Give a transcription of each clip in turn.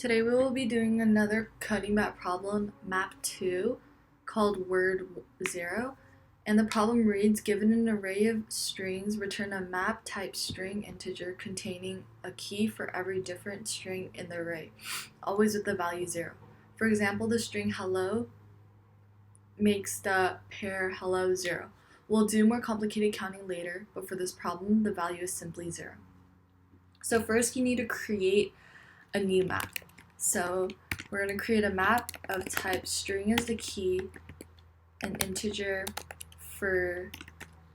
Today we will be doing another coding map problem, Map-2, called word0. And the problem reads, given an array of strings, return a map type string integer containing a key for every different string in the array, always with the value 0. For example, the string hello makes the pair hello 0. We'll do more complicated counting later, but for this problem, the value is simply 0. So first you need to create a new map. So we're going to create a map of type string as the key, an integer for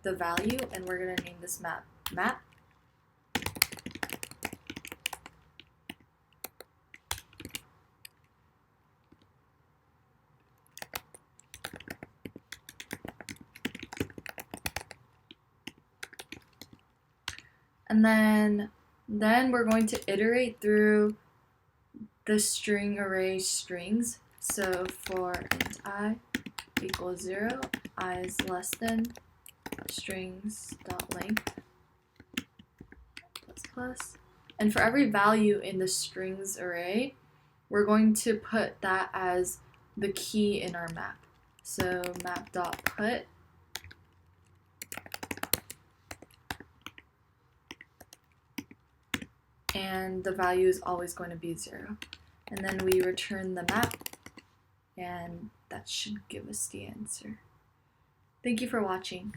the value, and we're going to name this map map. And then we're going to iterate through the string array strings. So for int I equals 0, I is less than strings dot length plus plus. And for every value in the strings array, we're going to put that as the key in our map. So map dot put and the value is always going to be 0. And then we return the map, and that should give us the answer. Thank you for watching.